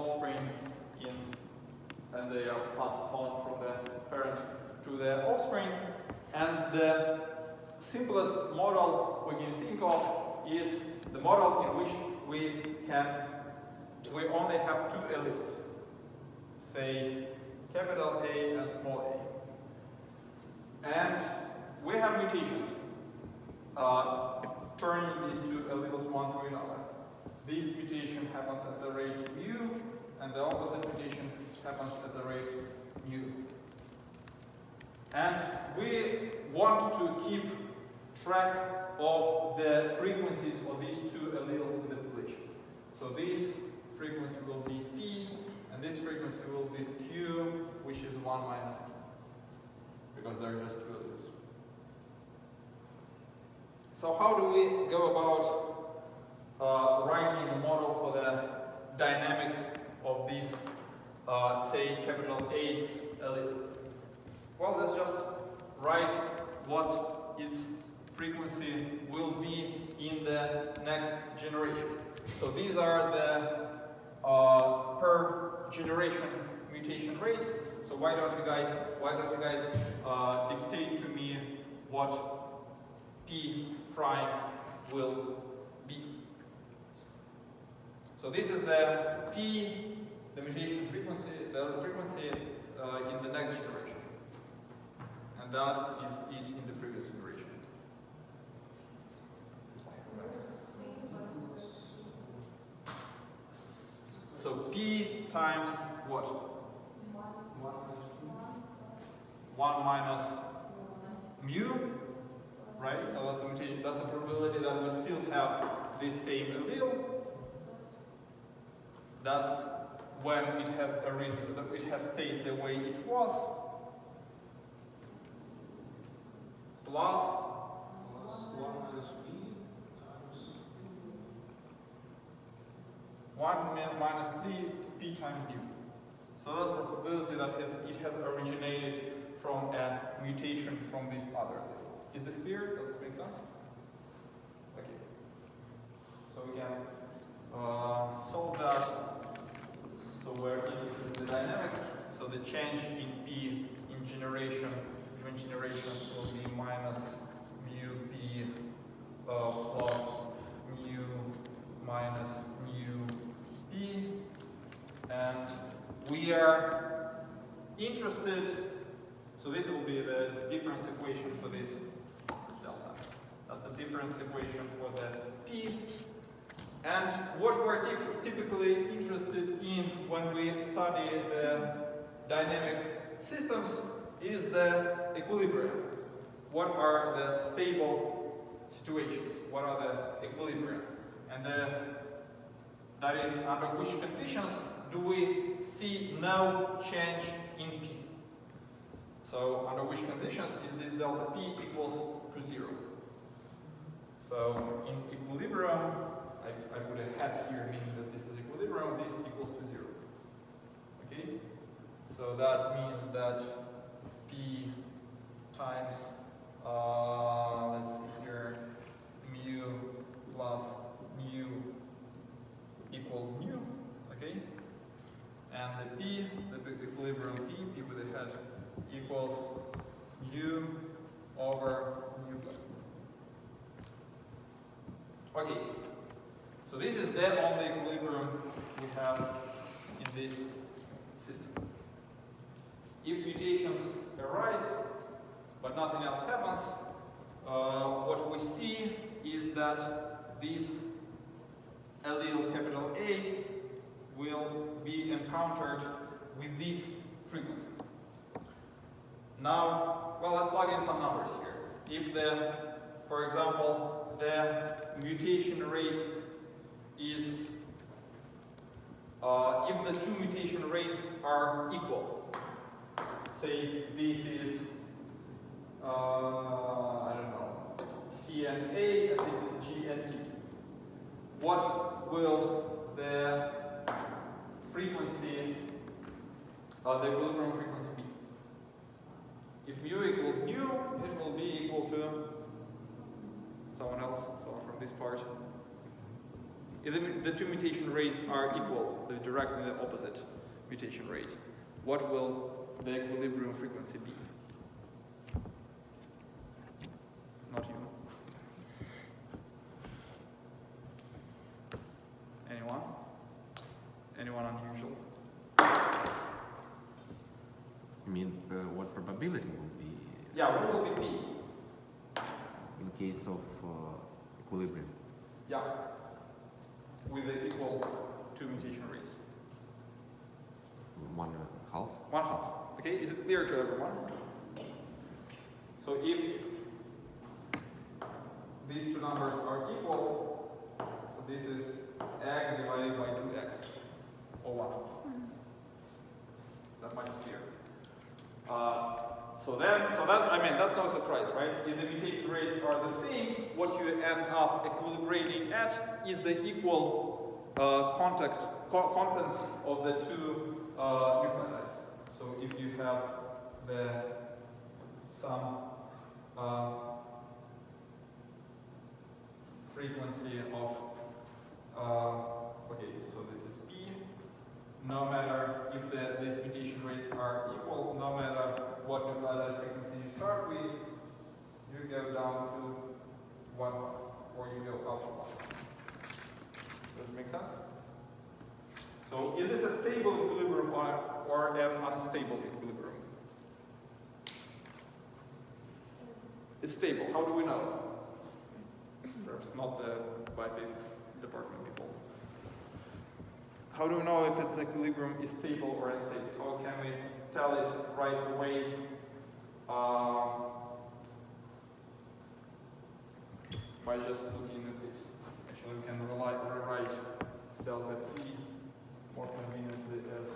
offspring and they are passed on from the parent to the offspring. And the simplest model we can think of is the model in which we only have two alleles, say capital A and small a. And we have mutations turning these two alleles one to another. This mutation happens at the rate mu, and the opposite mutation happens at the rate mu. And we want to keep track of the frequencies of these two alleles in the population. So this frequency will be P, and this frequency will be Q, which is 1 minus P, because there are just two alleles. So how do we go about writing a model for the dynamics of these, say, capital A allele? Well, let's just write what its frequency will be in the next generation. So these are the per generation mutation rates. So why don't you guys dictate to me what P prime will be? So this is the P, the mutation frequency, the frequency in the next generation. And that is it in the previous generation. So P times what? 1 minus mu, right? So that's the mutation, that's the probability that we still have this same allele. That's when it has arisen, it has stayed the way it was. Plus 1 minus P times mu. So that's the probability that it has originated from a mutation from this other allele. Is this clear? Does this make sense? Okay. So we can solve that. So where P is the dynamics, so the change in P in generation, between generations will be minus mu P plus mu minus mu P. And we are interested, so this will be the difference equation for this delta. That's the difference equation for the P. And what we're typically interested in when we study the dynamic systems is the equilibrium. What are the stable situations? What are the equilibrium? And that is under which conditions do we see no change in P? So under which conditions is this delta P equals to 0? So in equilibrium, I put a hat here, meaning that this is equilibrium, this equals to 0. Okay? So that means that P times, let's see here, mu plus mu equals nu, okay? And the P, the equilibrium P with a hat, equals mu over mu plus mu. Okay. So this is the only equilibrium we have in this system. If mutations arise, but nothing else happens, what we see is that this allele capital A will be encountered with this frequency. Now, well, let's plug in some numbers here. If for example, the mutation rate is, if the two mutation rates are equal, say this is, I don't know, C and A, and this is G and T. What will the frequency, the equilibrium frequency be? If mu equals nu, it will be equal to someone else, someone from this part. If the two mutation rates are equal, the direct and the opposite mutation rate, what will the equilibrium frequency be? Not you. Anyone? Anyone unusual? You mean what probability will be? Yeah, what will it be? In case of equilibrium? Yeah. With the equal two mutation rates. 1/2. 1/2. Okay, is it clear to everyone? So if these two numbers are equal, so this is x divided by 2x, or 1/2. That much is clear. So that, I mean, that's no surprise, right? If the mutation rates are the same, what you end up equilibrating at is the equal content of the two nucleotides. So if you have some frequency of, okay, so this is P, no matter if these mutation rates are equal, no matter what nucleotide frequency you start with, you go down to 1, or you go up to 1. Does it make sense? So is this a stable equilibrium or an unstable equilibrium? It's stable. How do we know? Perhaps not the biophysics department people. How do we know if its equilibrium is stable or unstable? How can we tell it right away? By just looking at this. Actually, we can rewrite delta P more conveniently as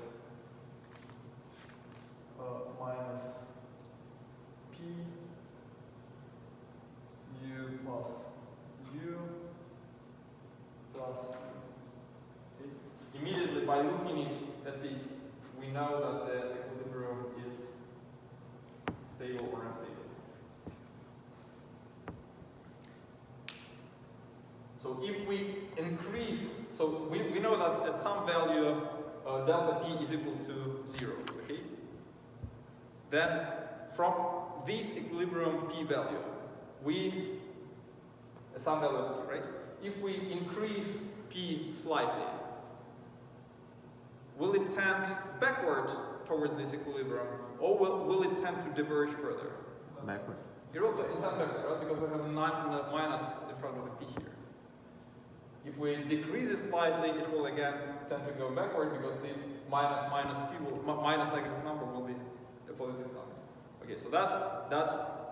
minus P U plus U plus U. Immediately by looking at this, we know that the equilibrium is stable or unstable. So if we increase, so we know that at some value delta P is equal to 0, okay? Then from this equilibrium P value, at some value of P, right? If we increase P slightly, will it tend backward towards this equilibrium, or will it tend to diverge further? Backward. It will tend backwards, right? Because we have a minus in front of the P here. If we decrease it slightly, it will again tend to go backward because this minus P minus negative number will be a positive number. Okay, so that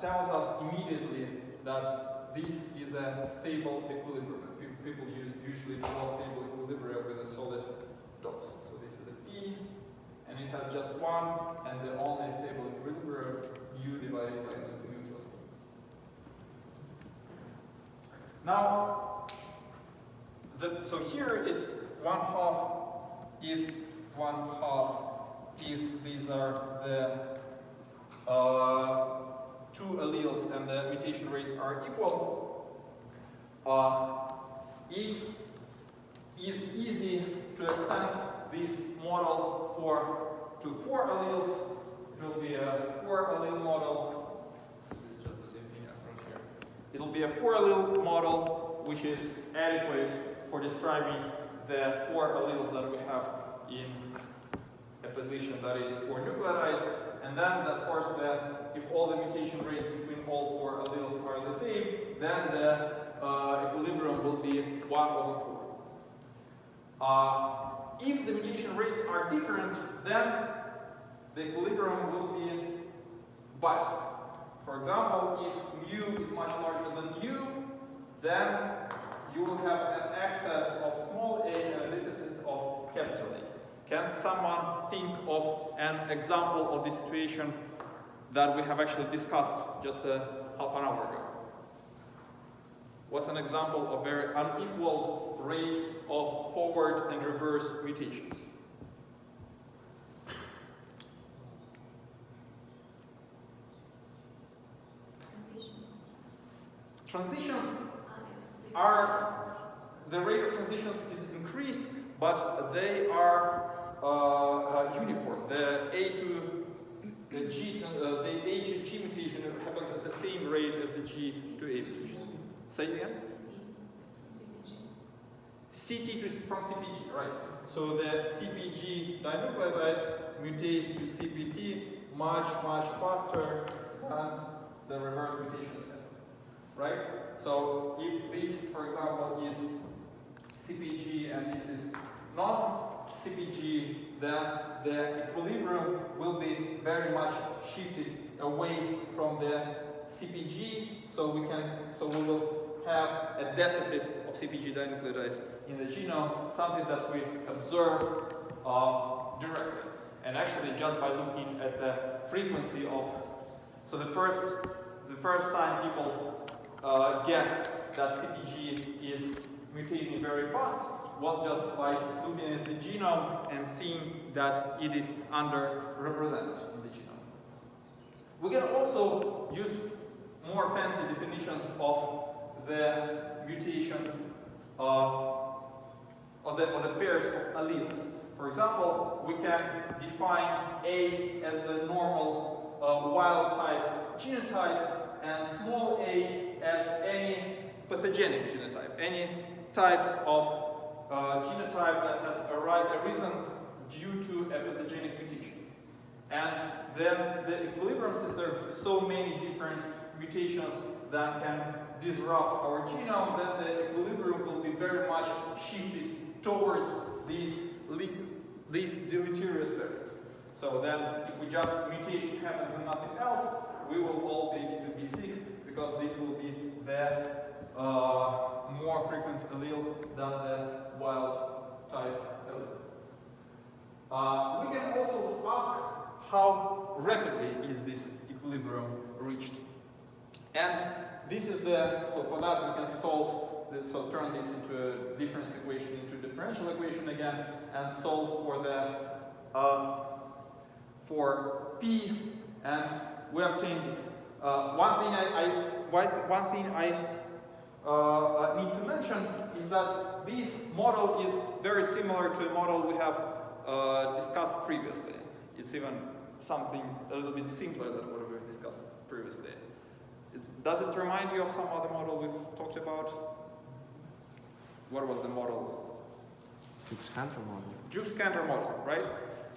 tells us immediately that this is a stable equilibrium. People usually draw stable equilibrium with a solid dots. So this is a P, and it has just one, and the only stable equilibrium U divided by mu plus T. Now, so here is 1/2 if these are the two alleles and the mutation rates are equal. It is easy to extend this model to 4 alleles. It will be a 4 allele model. This is just the same thing from here. It will be a 4 allele model which is adequate for describing the 4 alleles that we have in a position that is 4 nucleotides. And then, of course, if all the mutation rates between all 4 alleles are the same, then the equilibrium will be 1/4. If the mutation rates are different, then the equilibrium will be biased. For example, if mu is much larger than u, then you will have an excess of small a and a deficit of capital A. Can someone think of an example of this situation that we have actually discussed just half an hour ago? What's an example of very unequal rates of forward and reverse mutations? Transitions are the rate of transitions is increased, but they are uniform. The A to the G, the A to G mutation happens at the same rate as the G to A mutation. Say it again? CT from CPG, right? So the CPG dinucleotide mutates to CPT much faster than the reverse mutations happen, right? So if this, for example, is CPG and this is non-CPG, then the equilibrium will be very much shifted away from the CPG, so we will have a deficit of CPG dinucleotides in the genome, something that we observe directly. And actually, just by looking at the frequency of, so the first time people guessed that CPG is mutating very fast was just by looking at the genome and seeing that it is underrepresented in the genome. We can also use more fancy definitions of the mutation of the pairs of alleles. For example, we can define A as the normal wild type genotype and small a as any pathogenic genotype, any types of genotype that has arisen due to a pathogenic mutation. And then the equilibrium since there are so many different mutations that can disrupt our genome, then the equilibrium will be very much shifted towards these deleterious variants. So then if we just mutation happens and nothing else, we will all basically be sick because this will be the more frequent allele than the wild type allele. We can also ask how rapidly is this equilibrium reached. And this is so for that we can solve this, so turn this into a difference equation into a differential equation again and solve for the for P, and we obtain this. One thing I need to mention is that this model is very similar to a model we have discussed previously. It's even something a little bit simpler than what we've discussed previously. Does it remind you of some other model we've talked about? What was the model? Jukes-Cantor model. Jukes-Cantor model, right?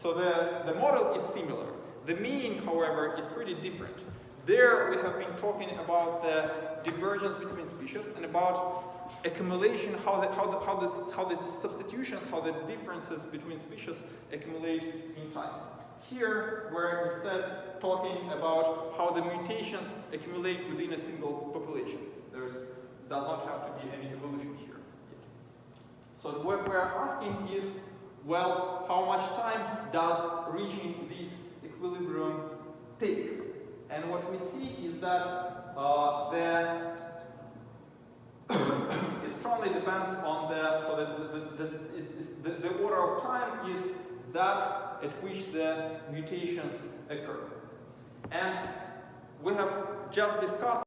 So the model is similar. The meaning, however, is pretty different. There we have been talking about the divergence between species and about accumulation, how the substitutions, how the differences between species accumulate in time. Here we're instead talking about how the mutations accumulate within a single population. There does not have to be any evolution here. So what we're asking is, well, how much time does reaching this equilibrium take? And what we see is that it strongly depends on the order of time is that at which the mutations occur. And we have just discussed